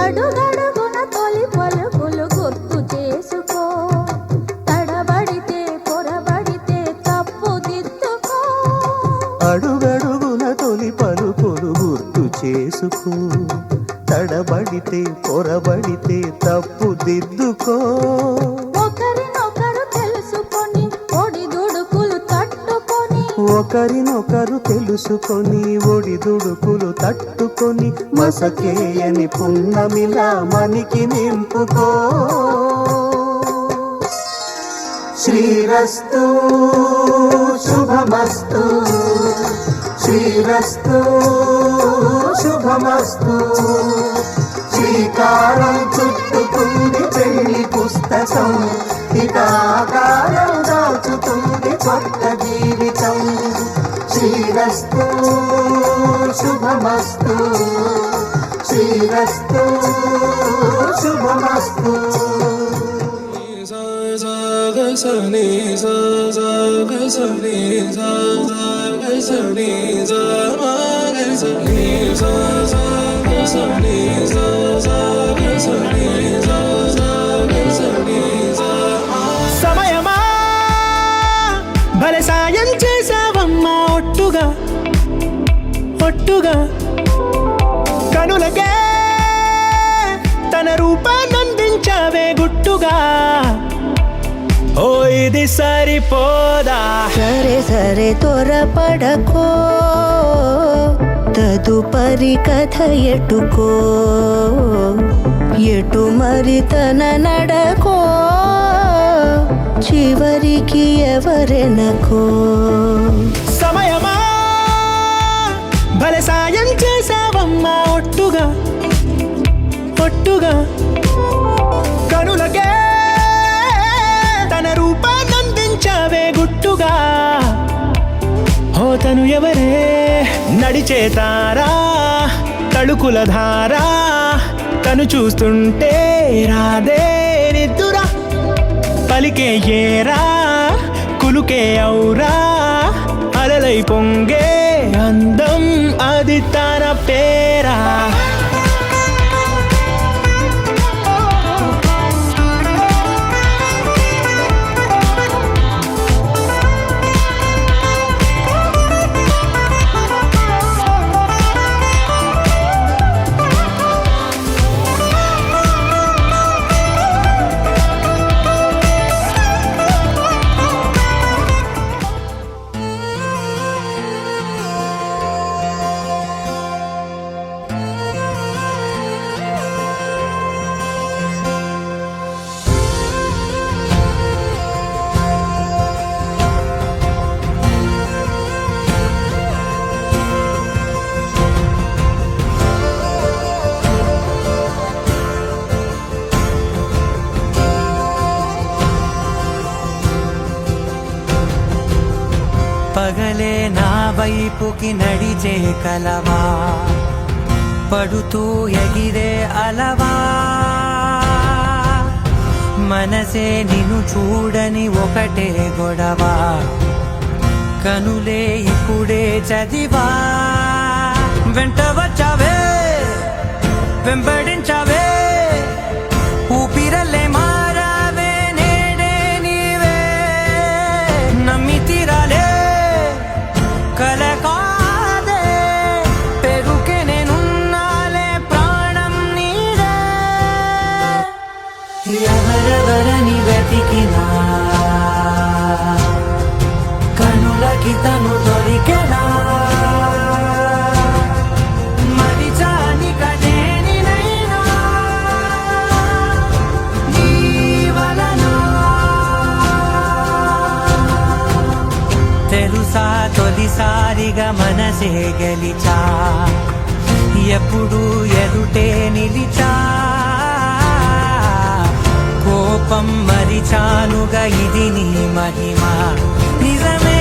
అడుగడుగున తొలి పలుకులు గుర్తు చేసుకో తడబడితే పొరబడితే తప్పు దిద్దుకో అడుగడుగున తొలి పలుకులు గుర్తు చేసుకో తడబడితే పొరబడితే తప్పు దిద్దుకో ఒకరినొకరు తెలుసుకొని ఒడిదుడుకులు తట్టుకొని ఒకరినొకరు తెలుసుకొని ఒడిదుడుకులు తట్టుకొని మసకేయని పున్నమిలా మనికి నింపుకో శ్రీరస్తు శుభమస్తు శ్రీరస్తు శుభమస్తు శ్రీకారం చుట్టుకుంది పెళ్లి పుస్తకం ఇక ఆకారం దాచుతుంది కొత్త జీవితం శ్రీరస్తు శుభమస్తు శ్రీరస్తు శుభమస్తు సమయమా భలే సాయం చేసావమ్మా ఒట్టుగా ఒట్టుగా కనులకే తన రూపాన్నందించావే గుట్టుగా ఓ ఇది సరిపోదా సరే సరే త్వరపడకో తదుపరి కథ ఎటుకో ఎటు మరి తన నడకో చివరికి ఎవరెనకో. సమయమా భలే సాయం చేసావమ్మా ఒట్టుగా ఒట్టుగా కనులకే తన రూపాన్నందించావే గుట్టుగా. ఓ తను ఎవరే నడిచే తారా తళుకుల ధారా తను చూస్తుంటే రాదే నిద్దురా పలికే ఏరా కులుకే ఔరా అలలై పొంగే అందం అది తన పేరా. పగలే నా వైపుకి నడిచే కలవా పడుతూ ఎగిరే అలవా మనసే నిన్ను చూడని ఒకటే గొడవ కనులే ఇప్పుడే చదివా వెంట వచ్చావే వెంబడించావే ఊపిరల్లే మారావే నేడే నీవే నమ్మి తీరాలే కల కాదే పెరుకే నేనున్నాలే ప్రాణం నీదే ఎవరెవరని వెతికినా కనులకి తను దొరికెనా మరిచాని కదేనినైనా నీ వలన తెలుసా తొలిసారిగా మనసే గెలిచా ఎప్పుడు ఎదుటే నిలిచా కోపం మరిచానుగా ఇది నీ మహిమ నిజమే